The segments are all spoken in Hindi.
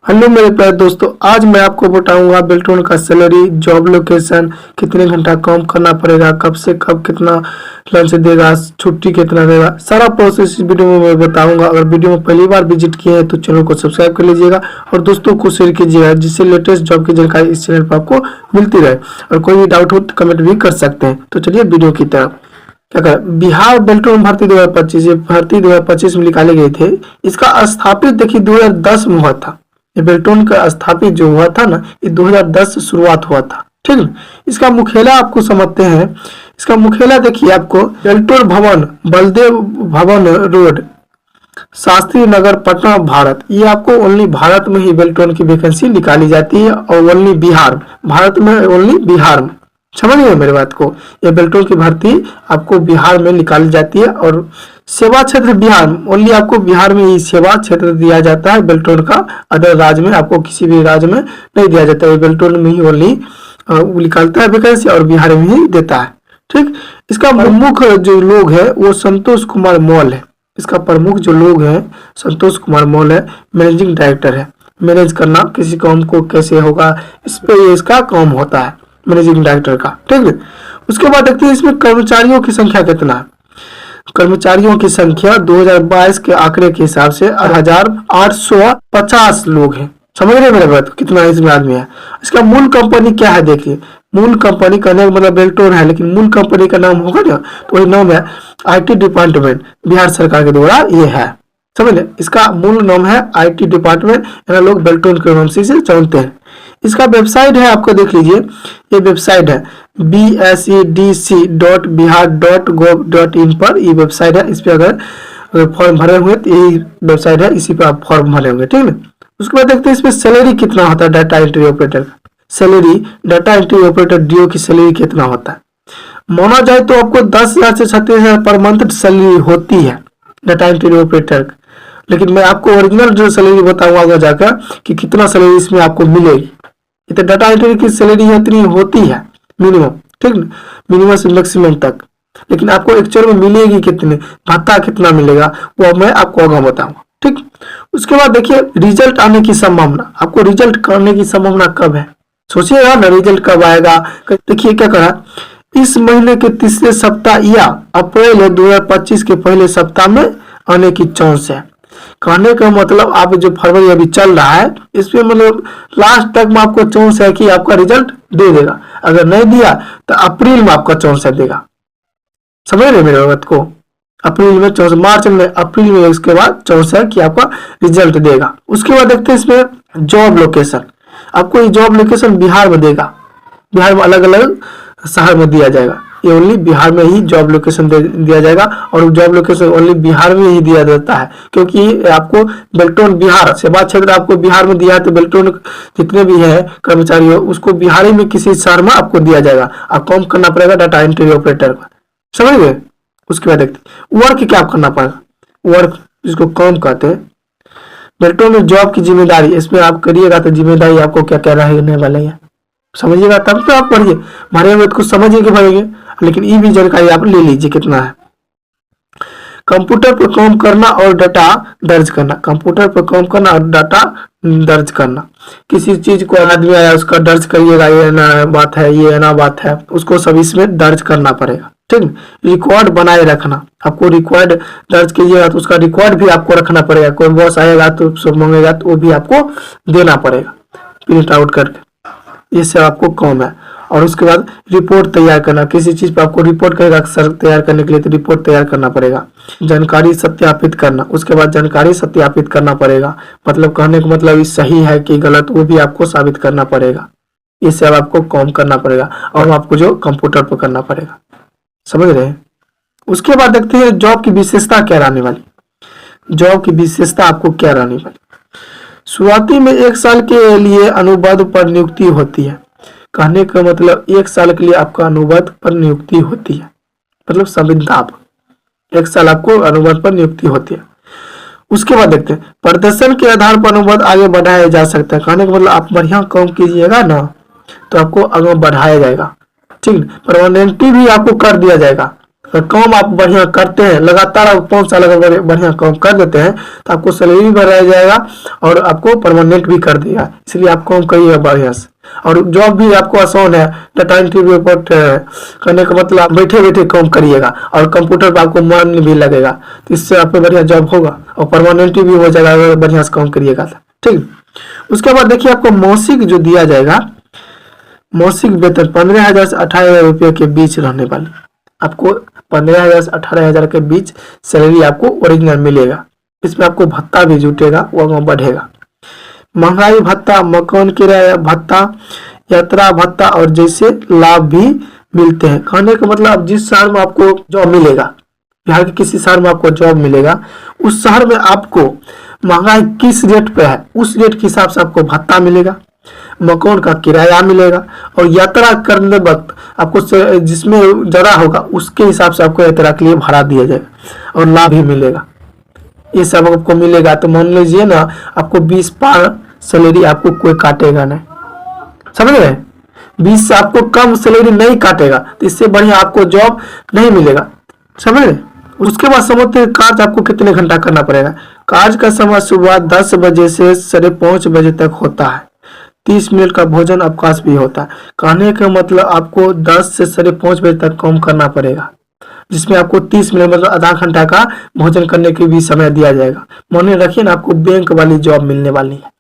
हेलो मेरे प्यारे दोस्तों, आज मैं आपको बताऊंगा बेल्टोन का सैलरी, जॉब लोकेशन, कितने घंटा काम करना पड़ेगा, कब से कब, कितना लंच देगा, छुट्टी कितना देगा, सारा प्रोसेस इस वीडियो में मैं बताऊंगा। अगर वीडियो में पहली बार विजिट किए हैं तो चैनल को सब्सक्राइब कर लीजिएगा और दोस्तों को शेयर कीजिएगा, जिससे लेटेस्ट जॉब की जानकारी इस चैनल पर आपको मिलती रहे। और कोई भी डाउट हो तो कमेंट भी कर सकते हैं। तो चलिए वीडियो की तरफ। क्या करें, बिहार बेल्टोन भर्ती 2025, ये भर्ती 2025 में निकाले गए थे। इसका स्थापित देखिए 2010 में हुआ था। ये बेल्टोन का स्थापित जो हुआ था ना, ये 2010 से शुरुआत हुआ था। ठीक है। इसका मुख्यालय आपको समझते हैं। इसका मुख्यालय देखिए आपको बेल्टोन भवन, बलदेव भवन रोड, शास्त्री नगर, पटना, भारत। ये आपको ओनली भारत में ही बेल्टोन की वैकेंसी निकाली जाती है और ओनली बिहार, भारत में ओनली बिहार में। समझ गए मेरे बात को। ये बेल्टोन की भर्ती आपको बिहार में निकाली जाती है और सेवा क्षेत्र बिहार, ओनली आपको बिहार में ही सेवा क्षेत्र दिया जाता है बेल्टोन का। अदर राज्य में आपको किसी भी राज्य में नहीं दिया जाता है। बेल्टोन में ही ओनली निकालता है वैकेंसी और बिहार में ही देता है। ठीक। इसका प्रमुख जो लोग है वो संतोष कुमार मौल है। इसका प्रमुख जो लोग हैं संतोष कुमार मौल है, मैनेजिंग डायरेक्टर है। मैनेज करना किसी काम को कैसे होगा, इस पे इसका काम होता है, मैनेजिंग डायरेक्टर का। ठीक है। उसके बाद देखते हैं इसमें कर्मचारियों की संख्या कितना है। कर्मचारियों की संख्या 2022 के आंकड़े के हिसाब से 1850 लोग हैं। समझ रहे मेरे बात, कितना इसमें आदमी है। इसका मूल कंपनी क्या है देखिए। मूल कंपनी का नाम मतलब बेल्टोन है, लेकिन मूल कंपनी का नाम होगा ना तो वही नाम है आईटी डिपार्टमेंट, बिहार सरकार के द्वारा ये है। समझ ले, इसका मूल नाम है आईटी डिपार्टमेंट। यहाँ लोग बेल्टोन के नाम से जानते हैं। इसका वेबसाइट है, आपको देख लीजिए, ये वेबसाइट है bsedc.bihar.gov.in पर ये वेबसाइट है। इस पे अगर फॉर्म भरे हुए तो यही वेबसाइट है, इसी पे आप फॉर्म भरे होंगे। ठीक है। उसके बाद देखते हैं इसमें सैलरी कितना होता है डाटा एंट्री ऑपरेटर का। Salary data entry operator DO की सैलरी कितना होता है, माना जाए तो आपको 10,000 से 36,000 पर मंथ सैलरी होती है डाटा एंट्री ऑपरेटर। लेकिन मैं आपको ओरिजिनल जो सैलरी बताऊंगा आगे जाकर कि कितना सैलरी इसमें आपको मिलेगी। तो डाटा एंट्री की सैलरी इतनी होती है मिनिमम, ठीक ना, मिनिमम से मैक्सिमम तक। लेकिन आपको एक्चुअल में मिलेगी कितनी, भत्ता कितना मिलेगा, वो मैं आपको आगे बताऊंगा। ठीक। उसके बाद देखिए रिजल्ट आने की संभावना। आपको रिजल्ट आने की संभावना कब है, सोचिएगा ना, रिजल्ट कब आएगा। देखिए क्या करा, इस महीने के तीसरे सप्ताह या अप्रैल 2025 के पहले सप्ताह में आने की चांस है। कहने का मतलब आप जो फरवरी अभी चल रहा है इसमें मतलब लास्ट तक में आपको चांस है कि आपका रिजल्ट दे देगा। अगर नहीं दिया तो अप्रैल में आपका चांस है देगा। समझ रहे मेरे बात को। अप्रैल में चांस, मार्च में, अप्रैल में इसके बाद चांस है कि आपका रिजल्ट देगा। उसके बाद देखते हैं इसमें जॉब लोकेशन। आपको ये जॉब लोकेशन बिहार में देगा। बिहार में अलग अलग शहर में दिया जाएगा। ये ओनली बिहार में ही जॉब लोकेशन दिया जाएगा और जॉब लोकेशन ओनली बिहार में ही दिया जाता है, क्योंकि आपको बेल्टोन बिहार सेवा क्षेत्र आपको बिहार में दिया है तो बेल्टोन जितने भी है कर्मचारी हो उसको बिहार ही में किसी शहर में आपको दिया जाएगा। आप काम करना पड़ेगा डाटा एंट्री ऑपरेटर का। समझ गए। उसके बाद देखते वर्क क्या करना पड़ेगा। वर्क जिसको काम कहते हैं, बेल्टोन में जॉब की जिम्मेदारी, इसमें आप करिएगा तो जिम्मेदारी आपको क्या क्या रहने वाली है समझिएगा, तब तो आप पढ़िए। भरे हुए कुछ समझिए कि भरेंगे, लेकिन ये भी जानकारी आप ले लीजिए कितना है। कंप्यूटर पर काम करना और डाटा दर्ज करना। कंप्यूटर पर काम करना और डाटा दर्ज करना। किसी चीज को आदमी आया उसका दर्ज करिएगा, ये ना बात है, ये ना बात है, उसको सब इसमें दर्ज करना पड़ेगा। ठीक। रिकॉर्ड बनाए रखना। आपको रिकॉर्ड दर्ज कीजिएगा तो उसका रिकॉर्ड भी आपको रखना पड़ेगा। कोई बॉस आएगा तो सब मांगेगा तो वो भी आपको देना पड़ेगा प्रिंट आउट करके। ये सब आपको काम है। और उसके बाद रिपोर्ट तैयार करना। किसी चीज पर आपको रिपोर्ट करेगा सर तैयार करने के लिए तो रिपोर्ट तैयार करना पड़ेगा। जानकारी सत्यापित करना। उसके बाद जानकारी सत्यापित करना पड़ेगा, मतलब कहने का मतलब सही है कि गलत वो भी आपको साबित करना पड़ेगा। ये सब आपको काम करना पड़ेगा और आपको जो कंप्यूटर पर करना पड़ेगा। समझ रहे हैं। उसके बाद देखते हैं जॉब की विशेषता क्या रहने वाली। जॉब की विशेषता आपको क्या रहने वाली। शुरुआती में 1 साल के लिए अनुबंध पर नियुक्ति होती है। कहने का मतलब 1 साल के लिए आपका अनुबंध पर नियुक्ति होती है, मतलब संविदा 1 साल आपको अनुबंध पर नियुक्ति होती है। उसके बाद देखते हैं प्रदर्शन के आधार पर अनुबंध आगे बढ़ाया जा सकता है। कहने का मतलब आप बढ़िया काम कीजिएगा ना तो आपको आगे बढ़ाया जाएगा। ठीक। परमानेंटली भी आपको कर दिया जाएगा। काम आप बढ़िया करते हैं, लगातार आप 5 साल अगर बढ़िया काम कर देते हैं तो आपको सैलरी भी बढ़ाया जाएगा और आपको परमानेंट भी कर देगा। इसलिए आप काम करिए बढ़िया से, और जॉब भी आपको आसान है। डाटा एंट्री रिपोर्ट करने का मतलब आप बैठे बैठे काम करिएगा और कंप्यूटर पर आपको मन भी लगेगा, तो इससे आपको बढ़िया जॉब होगा और परमानेंट भी हो जाएगा अगर बढ़िया से काम करिएगा तो। ठीक, उसके बाद देखिए आपको मासिक जो दिया जाएगा, मासिक वेतन 15,000 से 18,000 रुपये के बीच रहने वाली, आपको 15,000 से 18,000 के बीच सैलरी आपको ओरिजिनल मिलेगा। इसमें आपको भत्ता भी जुटेगा, वो बढ़ेगा। महंगाई भत्ता, मकान किराया भत्ता, यात्रा भत्ता और जैसे लाभ भी मिलते हैं। कहने का मतलब जिस शहर में आपको जॉब मिलेगा, बिहार के किसी शहर में आपको जॉब मिलेगा, उस शहर में आपको महंगाई किस रेट पे है उस रेट के हिसाब से आपको भत्ता मिलेगा, मकान का किराया मिलेगा और यात्रा करने वक्त आपको जिसमें ज़्यादा होगा उसके हिसाब से आपको यात्रा के लिए भाड़ा दिया जाएगा और लाभ भी मिलेगा। ये सब आपको मिलेगा। तो मान लीजिए ना आपको 20 पार सैलरी आपको कोई काटेगा नहीं, समझ रहे? 20 से आपको कम सैलरी नहीं काटेगा, तो इससे बढ़िया आपको जॉब नहीं मिलेगा, समझ रहे? उसके बाद समझते हैं कार्य आपको कितने घंटा करना पड़ेगा। कार्य का समय सुबह 10 बजे से 5:30 बजे तक होता है। 30 मिनट का भोजन अवकाश भी होता है। कहने का मतलब आपको 10 से 5:30 बजे तक काम करना पड़ेगा, जिसमें आपको 30 मिनट मतलब आधा घंटा का भोजन करने के भी समय दिया जाएगा। माने रखिए ना, आपको बैंक वाली जॉब मिलने वाली है।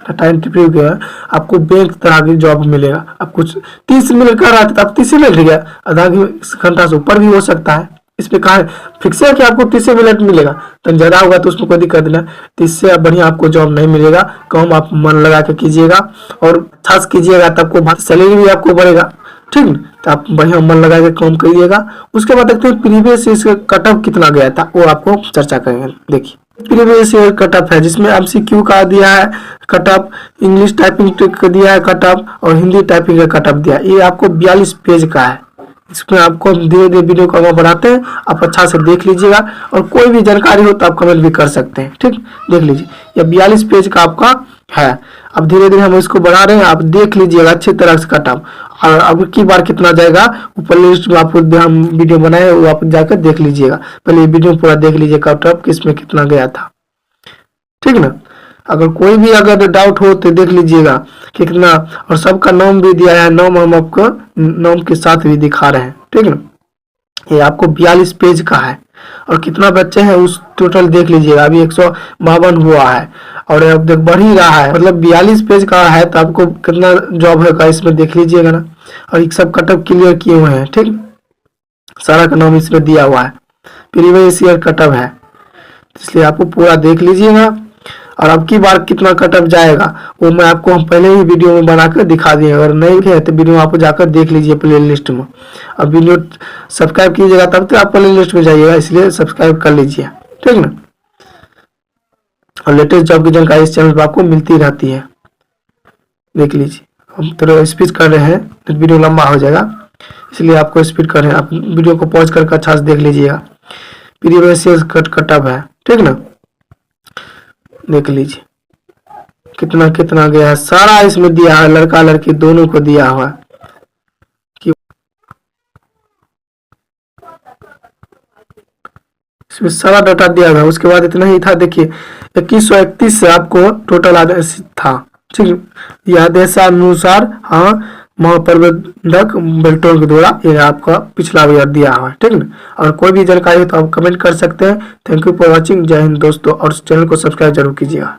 डाटा एंट्री के आपको बैंक तरह की जॉब मिलेगा। आप कुछ 30 मिनट कर रहा था, आप 30 मिनट गया, आधा घंटा से ऊपर भी हो सकता है। इस पे कहा फिक्स है कि आपको 30 मिनट मिलेगा, तो ज्यादा होगा तो उसमें कोई दिक्कत नहीं। तो इससे बढ़िया आपको जॉब नहीं मिलेगा। काम आप मन लगा के कीजिएगा और अच्छा से कीजिएगा, तब आपको सैलरी भी आपको बढ़ेगा। ठीक न, तो आप बढ़िया मन लगा के काम करिएगा। उसके बाद देखते हैं प्रीवियस इसका कटअप कितना गया था, वो आपको चर्चा करेंगे। देखिए प्रीवियस ईयर कटअप है, जिसमें MCQ का दिया है कटअप, इंग्लिश टाइपिंग का दिया है कटअप और हिंदी टाइपिंग का कटअप दिया है। ये आपको 42 पेज का है। इसमें आपको धीरे धीरे वीडियो को आगे बढ़ाते हैं, आप अच्छा से देख लीजिएगा और कोई भी जानकारी हो तो आप कमेंट भी कर सकते हैं। ठीक, देख लीजिए ये 42 पेज का आपका है। अब धीरे धीरे हम इसको बढ़ा रहे हैं, आप देख लीजिएगा अच्छी तरह से कटअप। और अब की बार कितना जाएगा ऊपर लिस्ट में आपको हम वीडियो बनाए वो आप जाकर देख लीजिएगा। पहले ये वीडियो पूरा देख लीजिए कटअप किसमें कितना गया था। ठीक ना, अगर कोई भी अगर डाउट हो तो देख लीजिएगा कितना, और सबका नाम भी दिया है, नाम हम आपको नाम के साथ भी दिखा रहे हैं। ठीक ना, ये आपको 42 पेज का है और कितना बच्चे हैं उस टोटल देख लीजिएगा। अभी 152 हुआ है और अब देख बढ़ ही रहा है, मतलब 42 पेज का है तो आपको कितना जॉब होगा इसमें देख लीजिएगा ना। और एक सब कटअप क्लियर किए हुए हैं। ठीक, सारा का नाम इसमें दिया हुआ है, प्रीवियस ईयर कटअप है, इसलिए आपको पूरा देख लीजिएगा। और अब की बार कितना कटअप जाएगा वो मैं आपको हम पहले ही वीडियो में बनाकर दिखा दिए। अगर नहीं है तो वीडियो आप जाकर देख लीजिए प्ले लिस्ट में। अब वीडियो सब्सक्राइब कीजिएगा तब तो आप प्ले लिस्ट में जाइएगा, इसलिए सब्सक्राइब कर लीजिए। ठीक ना, और लेटेस्ट जॉब की जानकारी इस चैनल पर आपको मिलती रहती है, देख लीजिए। हम थोड़ा स्पीड कर रहे हैं तो वीडियो लंबा हो जाएगा, इसलिए आपको स्पीड कर रहे हैं। आप वीडियो को पॉज करके अच्छा से देख लीजिएगा। प्रीवियस ईयर कटअप है। ठीक ना, देख लीजिए कितना कितना गया है, सारा इसमें दिया है, लड़का लड़की दोनों को दिया हुआ है। इसमें सारा डाटा दिया हुआ है। उसके बाद इतना ही था, देखिए 2131 से आपको टोटल आदेश था। ठीक, यह आदेशानुसार हाँ महाप्रबंधक बेल्टोन के द्वारा ये आपका पिछला ईयर दिया हुआ है। ठीक ना, और कोई भी जानकारी हो तो आप कमेंट कर सकते हैं। Thank you for watching. जय हिंद दोस्तों, और चैनल को सब्सक्राइब जरूर कीजिएगा।